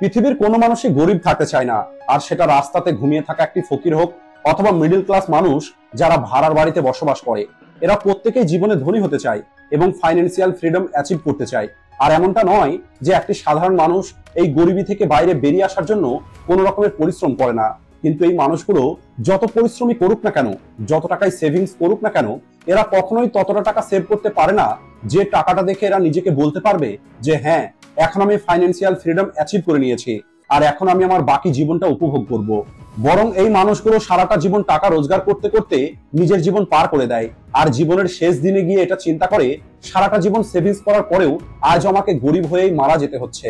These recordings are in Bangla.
পৃথিবীর কোনো মানুষই গরিব থাকতে চায় না, আর সেটা রাস্তাতে ঘুমিয়ে থাকা একটি ফকির হোক অথবা মিডল ক্লাস মানুষ যারা ভাড়ার বাড়িতে বসবাস করে। এরা প্রত্যেকেই জীবনে ধনী হতে চায় এবং ফাইন্যান্সিয়াল ফ্রিডম অ্যাচিভ করতে চায়। আর এমনটা নয় যে একটি সাধারণ মানুষ এই গরিবি থেকে বাইরে বেরিয়ে আসার জন্য কোনো রকমের পরিশ্রম করে না, কিন্তু এই মানুষগুলো যত পরিশ্রমই করুক না কেন, যত টাকায় সেভিংস করুক না কেন, এরা কখনোই ততটা টাকা সেভ করতে পারে না যে টাকাটা দেখে এরা নিজেকে বলতে পারবে যে হ্যাঁ, এখন আমি ফাইন্যান্সিয়াল ফ্রিডম অ্যাচিভ করে নিয়েছি আর এখন আমি আমার বাকি জীবনটা উপভোগ করব। বরং এই মানুষগুলো সারাটা জীবন টাকা রোজগার করতে করতে নিজের জীবন পার করে দেয়, আর জীবনের শেষ দিনে গিয়ে এটা চিন্তা করে সারাটা জীবন সেভিংস করার পরেও আজ আমাকে গরিব হয়েই মারা যেতে হচ্ছে।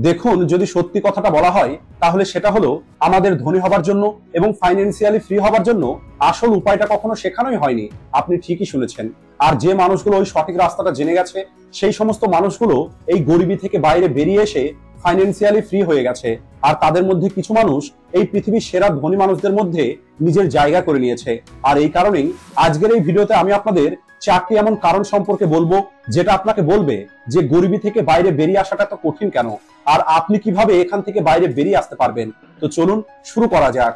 দেখুন, যদি সত্যি কথাটা বলা হয় তাহলে সেটা হলো আমাদের ধনী হবার জন্য এবং ফাইন্যান্সিয়ালি ফ্রি হবার জন্য আসল উপায়টা কখনো শেখানোই হয়নি। আপনি ঠিকই শুনেছেন। আর যে মানুষগুলো ওই সঠিক রাস্তাটা জেনে গেছে সেই সমস্ত মানুষগুলো এই গরিবি থেকে বাইরে বেরিয়ে এসে ফাইন্যান্সিয়ালি ফ্রি হয়ে গেছে। আর তাদের মধ্যে কিছু মানুষ এই পৃথিবীর সেরা ধনী মানুষদের মধ্যে নিজের জায়গা করে নিয়েছে। আর এই কারণেই আজকের এই ভিডিওতে আমি আপনাদের 4টি এমন কারণ সম্পর্কে বলবো যেটা আপনাকে বলবে যে গরিবি থেকে বাইরে বেরিয়ে আসাটা তো কঠিন কেন, আর আপনি কিভাবে এখান থেকে বাইরে বেরিয়ে আসতে পারবেন। তো চলুন শুরু করা যাক।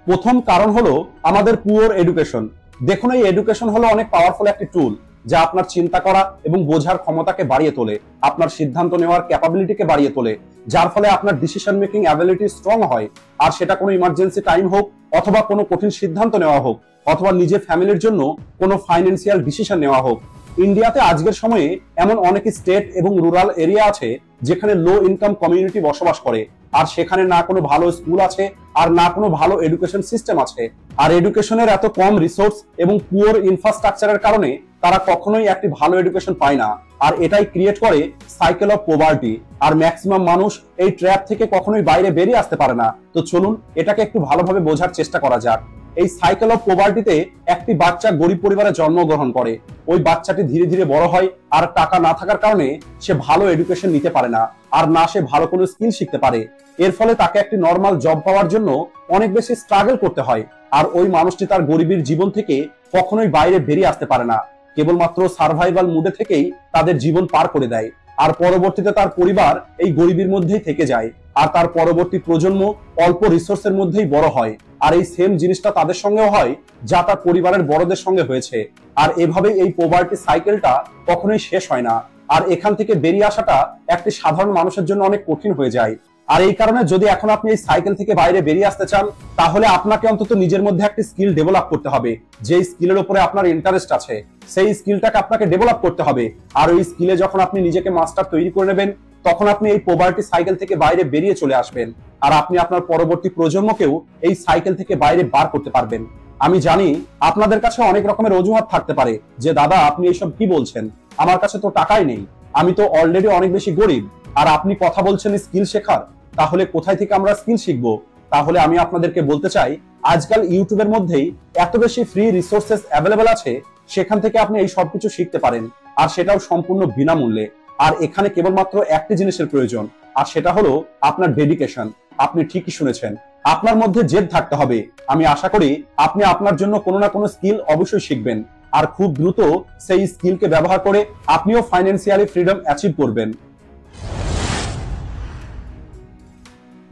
প্রথম কারণ হলো আমাদের পুয়ার এডুকেশন। দেখুন, এই এডুকেশন হলো অনেক পাওয়ারফুল একটি টুল যা আপনার চিন্তা করা এবং বোঝার ক্ষমতাকে বাড়িয়ে তোলে, আপনার সিদ্ধান্ত নেওয়ার ক্যাপাবিলিটিকে বাড়িয়ে তোলে, যার ফলে আপনার ডিসিশন মেকিং অ্যাবিলিটি স্ট্রং হয়। আর সেটা কোনো ইমার্জেন্সি টাইম হোক অথবা কোনো কঠিন সিদ্ধান্ত নেওয়া হোক অথবা নিজের ফ্যামিলির জন্য কোনো ফাইন্যান্সিয়াল ডিসিশন নেওয়া হোক। ইন্ডিয়াতে আজকের সময়ে এমন অনেক স্টেট এবং রুরাল এরিয়া আছে যেখানে লো ইনকাম কমিউনিটি বসবাস করে, আর সেখানে না কোনো ভালো স্কুল আছে আর না কোনো ভালো এডুকেশন সিস্টেম আছে। আর এডুকেশনের এত কম রিসোর্স এবং পুয়ার ইনফ্রাস্ট্রাকচারের কারণে তারা কখনোই একটি ভালো এডুকেশন পায় না, আর এটাই ক্রিয়েট করে সাইকেল অফ পভার্টি। আর ম্যাক্সিমাম মানুষ এই ট্র্যাপ থেকে কখনোই বাইরে বেরিয়ে আসতে পারে না। তো চলুন এটাকে একটু ভালোভাবে বোঝার চেষ্টা করা যাক। এই সাইকেল অফ পভার্টিতে একটি বাচ্চা গরিব পরিবারে জন্মগ্রহণ করে, ওই বাচ্চাটি ধীরে ধীরে বড় হয় আর টাকা না থাকার কারণে সে ভালো এডুকেশন নিতে পারে না, আর না সে ভালো কোনো স্কিল শিখতে পারে। এর ফলে তাকে একটি নর্মাল জব পাওয়ার জন্য অনেক বেশি স্ট্রাগল করতে হয়, আর ওই মানুষটি তার গরিবের জীবন থেকে কখনোই বাইরে বেরিয়ে আসতে পারে না, কেবলমাত্র সার্ভাইভাল মুডে থেকেই তাদের জীবন পার করে দেয়। আর পরবর্তীতে তার পরিবার এই গরিবের মধ্যেই থেকে যায়, আর তার পরবর্তী প্রজন্ম অল্প রিসোর্সের মধ্যেই বড় হয়। আর এই সেম জিনিসটা তাদের সঙ্গেও হয় যা তার পরিবারের বড়দের সঙ্গে হয়েছে। আর এভাবেই এই পভার্টি সাইকেলটা কখনোই শেষ হয় না, আর এখান থেকে বেরিয়ে আসাটা একটি সাধারণ মানুষের জন্য অনেক কঠিন হয়ে যায়। আর এই কারণে যদি এখন আপনি এই সাইকেল থেকে বাইরে বেরিয়ে আসতে চান তাহলে আপনাকে অন্তত নিজের মধ্যে একটি স্কিল ডেভেলপ করতে হবে। যে স্কিলের উপরে আপনার ইন্টারেস্ট আছে সেই স্কিলটাকে আপনাকে ডেভেলপ করতে হবে। আর ওই স্কিলে যখন আপনি নিজেকে মাস্টার তৈরি করে নেবেন তখন আপনি এই পভার্টি সাইকেল থেকে বাইরে বেরিয়ে চলে আসবেন, আর আপনি আপনার পরবর্তী প্রজন্মকেও এই সাইকেল থেকে বাইরে বার করতে পারবেন। আমি জানি আপনাদের কাছে অনেক রকমের অজুহাত থাকতে পারে যে দাদা আপনি এসব কি বলছেন, আমার কাছে তো টাকাই নেই, আমি তো অলরেডি অনেক বেশি গরিব, আর আপনি কথা বলছেন স্কিল শেখার, তাহলে কোথায় থেকে আমরা স্কিল শিখবো? তাহলে আমি আপনাদেরকে বলতে চাই আজকাল ইউটিউবের মধ্যেই এত বেশি ফ্রি রিসোর্সেস অ্যাভেলেবল আছে, সেখান থেকে আপনি এই সবকিছু শিখতে পারেন, আর সেটাও সম্পূর্ণ বিনামূল্যে। আর এখানে কেবলমাত্র একটি জিনিসের প্রয়োজন, আর সেটা হলো আপনার ডেডিকেশন। আপনি ঠিকই শুনেছেন, আপনার মধ্যে জেদ থাকতে হবে। আমি আশা করি আপনি আপনার জন্য কোনো না কোনো স্কিল অবশ্যই শিখবেন, আর খুব দ্রুত সেই স্কিলকে ব্যবহার করে আপনিও ফাইন্যান্সিয়ালি ফ্রিডম অ্যাচিভ করবেন।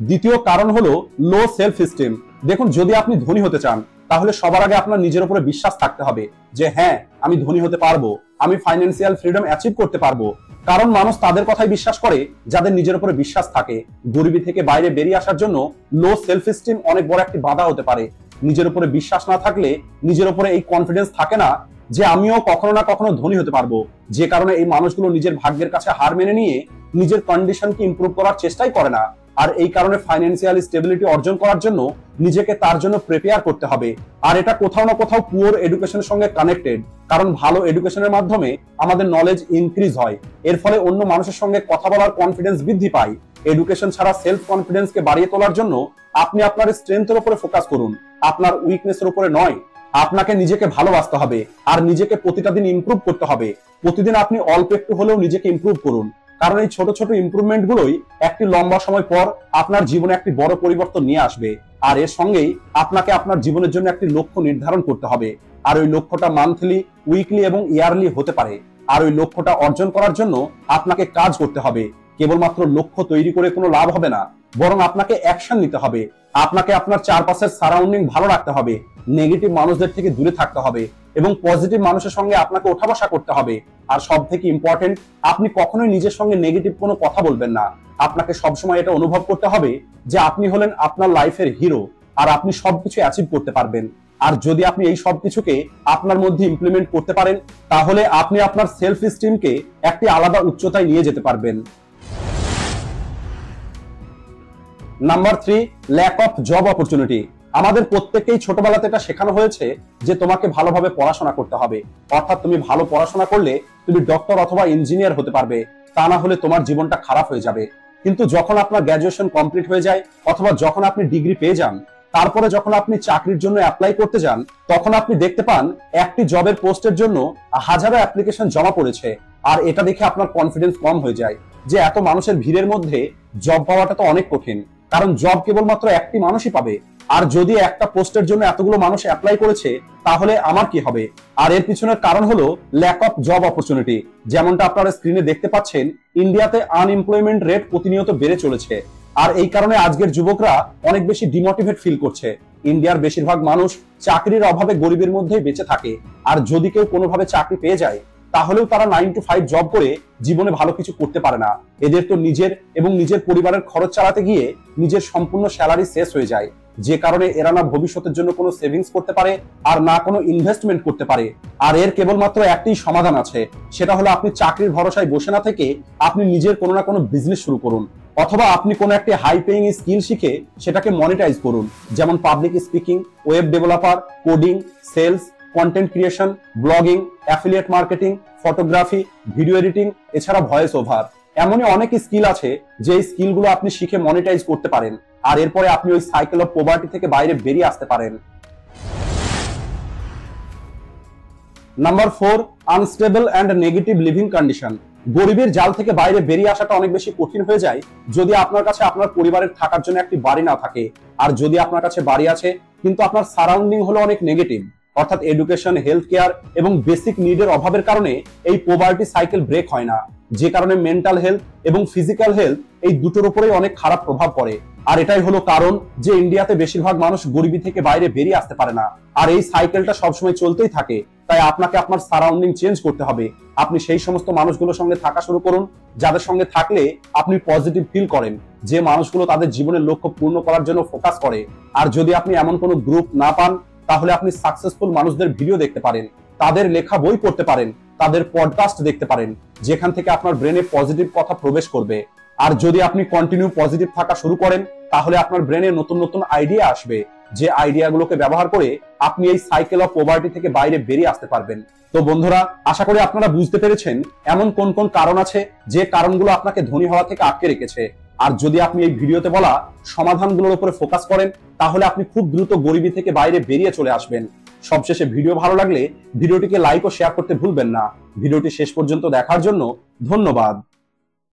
দ্বিতীয় কারণ হলো লো সেলফ এস্টিম। দেখুন, যদি আপনি ধনী হতে চান তাহলে সবার আগে আপনার নিজের উপরে বিশ্বাস থাকতে হবে যে হ্যাঁ, আমি ধনী হতে পারবো, আমি ফাইন্যান্সিয়াল ফ্রিডম অ্যাচিভ করতে পারবো। কারণ মানুষ তাদের কথাই বিশ্বাস করে যাদের নিজের উপরে বিশ্বাস থাকে। গরিবি থেকে বাইরে বেরিয়ে আসার জন্য লো সেলফ এস্টিম অনেক বড় একটি বাধা হতে পারে। নিজের উপরে বিশ্বাস না থাকলে নিজের উপরে এই কনফিডেন্স থাকে না যে আমিও কখনো না কখনো ধনী হতে পারবো, যে কারণে এই মানুষগুলো নিজের ভাগ্যের কাছে হার মেনে নিয়ে নিজের কন্ডিশনকে ইমপ্রুভ করার চেষ্টাই করে না। আর এই কারণে ফাইন্যান্সিয়াল স্টেবিলিটি অর্জন করার জন্য নিজেকে তার জন্য প্রিপেয়ার করতে হবে। আর এটা কোথাও না কোথাও পুয়ার এডুকেশনের সঙ্গে কানেক্টেড, কারণ ভালো এডুকেশনের মাধ্যমে আমাদের নলেজ ইনক্রিজ হয়, এর ফলে অন্য মানুষের সঙ্গে কথা বলার কনফিডেন্স বৃদ্ধি পায়। এডুকেশন ছাড়া সেলফ কনফিডেন্সকে বাড়িয়ে তোলার জন্য আপনি আপনার স্ট্রেংথের উপরে ফোকাস করুন, আপনার উইকনেসের উপরে নয়। আপনাকে নিজেকে ভালোবাসতে হবে আর নিজেকে প্রতিটা দিন ইমপ্রুভ করতে হবে। প্রতিদিন আপনি অল্প একটু হলেও নিজেকে ইমপ্রুভ করুন, কারণ এই ছোট ছোট ইমপ্রুভমেন্ট গুলোই একটি লম্বা সময় পর আপনার জীবনে একটি বড় পরিবর্তন নিয়ে আসবে। আর এর সঙ্গেই আপনাকে আপনার জীবনের জন্য একটি লক্ষ্য নির্ধারণ করতে হবে, আর ওই লক্ষ্যটা মান্থলি, উইকলি এবং ইয়ারলি হতে পারে। আর ওই লক্ষ্যটা অর্জন করার জন্য আপনাকে কাজ করতে হবে। কেবলমাত্র লক্ষ্য তৈরি করে কোনো লাভ হবে না, বরং আপনাকে অ্যাকশন নিতে হবে। আপনাকে আপনার চারপাশের সারাউন্ডিং ভালো রাখতে হবে, নেগেটিভ মানুষদের থেকে দূরে থাকতে হবে এবং পজিটিভ মানুষের সঙ্গে আপনাকে ওঠা বসা করতে হবে। আর সব থেকে ইম্পর্টেন্ট, আপনি কখনোই নিজের সঙ্গে নেগেটিভ কোনো কথা বলবেন না। আপনাকে সবসময় এটা অনুভব করতে হবে যে আপনি হলেন আপনার লাইফের হিরো, আর আপনি সবকিছু অ্যাচিভ করতে পারবেন। আর যদি আপনি এই সবকিছুকে আপনার মধ্যে ইমপ্লিমেন্ট করতে পারেন, তাহলে আপনি আপনার সেলফ এস্টিমকে একটি আলাদা উচ্চতায় নিয়ে যেতে পারবেন। Number 3, lack of job opportunity. আমাদের প্রত্যেককেই ছোটবেলাতে এটা শেখানো হয়েছে যে তোমাকে ভালোভাবে পড়াশোনা করতে হবে, অর্থাৎ তুমি ভালো পড়াশোনা করলে তুমি ডক্টর অথবা ইঞ্জিনিয়ার হতে পারবে, তা না হলে তোমার জীবনটা খারাপ হয়ে যাবে। কিন্তু যখন আপনার গ্র্যাজুয়েশন কমপ্লিট হয়ে যায় অথবা যখন আপনি ডিগ্রি পেয়ে যান, তারপরে যখন আপনি চাকরির জন্য অ্যাপ্লাই করতে যান, তখন আপনি দেখতে পান একটি জবের পোস্টের জন্য হাজারো অ্যাপ্লিকেশন জমা পড়েছে। আর এটা দেখে আপনার কনফিডেন্স কম হয়ে যায় যে এত মানুষের ভিড়ের মধ্যে জব পাওয়াটা তো অনেক কঠিন, কারণ জব কেবলমাত্র একটি মানুষই পাবে। আর যদি একটা পোস্টের জন্য এতগুলো মানুষ অ্যাপ্লাই করেছে, তাহলে আমার কি হবে? আর এর পিছনের কারণ হলো ল্যাক অফ জব অপরচুনিটি। যেমনটা আপনারা স্ক্রিনে দেখতে পাচ্ছেন, ইন্ডিয়াতে আনএমপ্লয়মেন্ট রেট প্রতিনিয়ত বেড়ে চলেছে। আর এই কারণে আজকের যুবকরা অনেক বেশি ডিমোটিভেট ফিল করছে। ইন্ডিয়ার বেশিরভাগ মানুষ চাকরির অভাবে গরিবের মধ্যেই বেঁচে থাকে। আর যদি কেউ কোনোভাবে চাকরি পেয়ে যায়, তাহলেও তারা 9 to 5 জব করে জীবনে ভালো কিছু করতে পারে না। এদের তো নিজের এবং নিজের পরিবারের খরচ চালাতে গিয়ে নিজের সম্পূর্ণ স্যালারি শেষ হয়ে যায়, যে কারণে এরা না ভবিষ্যতের জন্য কোনো সেভিংস করতে পারে আর না কোনো ইনভেস্টমেন্ট করতে পারে। আর এর কেবলমাত্র একটি সমাধান আছে, সেটা হলো আপনি চাকরির ভরসায় বসে না থেকে আপনি নিজের কোনো না কোনো বিজনেস শুরু করুন, অথবা আপনি কোনো একটি হাই পেইং স্কিল শিখে সেটাকে মনিটাইজ করুন, যেমন public speaking, web developer, coding, sales, content creation, blogging, affiliate marketing, photography, video editing, এছাড়া ভয়েস ওভার। এমনই অনেক স্কিল আছে যে স্কিলগুলো আপনি শিখে মনিটাইজ করতে পারেন, আর এরপরে আপনি ওই সাইকেল অফ পভার্টি থেকে বাইরে বেরিয়ে আসতে পারেন। Number 4, unstable and negative living condition. গরিবের জাল থেকে বাইরে বেরিয়ে আসাটা অনেক বেশি কঠিন হয়ে যায় যদি আপনার কাছে আপনার পরিবারের থাকার জন্য একটি বাড়ি না থাকে। আর যদি আপনার কাছে বাড়ি আছে কিন্তু আপনার সারাউন্ডিং হলো অনেক নেগেটিভ, অর্থাৎ এডুকেশন, হেলথ কেয়ার এবং বেসিক নিডের অভাবের কারণে এই পভার্টি সাইকেল ব্রেক হয় না, যে কারণে মেন্টাল হেলথ এবং ফিজিক্যাল হেলথ এই দুটোর উপরেই অনেক খারাপ প্রভাব পড়ে। আর এটাই হলো কারণ যে ইন্ডিয়াতে বেশিরভাগ মানুষ গরিবি থেকে বাইরে বেরিয়ে আসতে পারে না। আর এই সাইকেলটা সবসময় চলতেই থাকে, তাই আপনাকে আপনার সারাউন্ডিং চেঞ্জ করতে হবে। আপনি সেই সমস্ত মানুষগুলোর সঙ্গে থাকা শুরু করুন যাদের সঙ্গে থাকলে আপনি পজিটিভ ফিল করেন, যে মানুষগুলো তাদের জীবনের লক্ষ্য পূর্ণ করার জন্য ফোকাস করে। আর যদি আপনি এমন কোনো গ্রুপ না পান, তাহলে আপনি সাকসেসফুল মানুষদের ভিডিও দেখতে পারেন, তাদের লেখা বই পড়তে পারেন, তাদের পডকাস্ট দেখতে পারেন, যেখান থেকে আপনার ব্রেনে পজিটিভ কথা প্রবেশ করবে। আর যদি আপনি কন্টিনিউ পজিটিভ থাকা শুরু করেন, তাহলে আপনার ব্রেনে নতুন নতুন আইডিয়া আসবে, যে আইডিয়াগুলোকে ব্যবহার করে আপনি এই সাইকেল অফ পভার্টি থেকে বাইরে বেরিয়ে আসতে পারবেন। তো বন্ধুরা, আশা করি আপনারা বুঝতে পেরেছেন এমন কোন কোন কারণ আছে যে কারণগুলো আপনাকে ধনী হওয়া থেকে আটকে রেখেছে। আর যদি আপনি এই ভিডিওতে বলা সমাধানগুলোর উপরে ফোকাস করেন, তাহলে আপনি খুব দ্রুত গরিবি থেকে বাইরে বেরিয়ে চলে আসবেন। সবশেষে ভিডিও ভালো লাগলে ভিডিওটিকে লাইক ও শেয়ার করতে ভুলবেন না। ভিডিওটি শেষ পর্যন্ত দেখার জন্য ধন্যবাদ।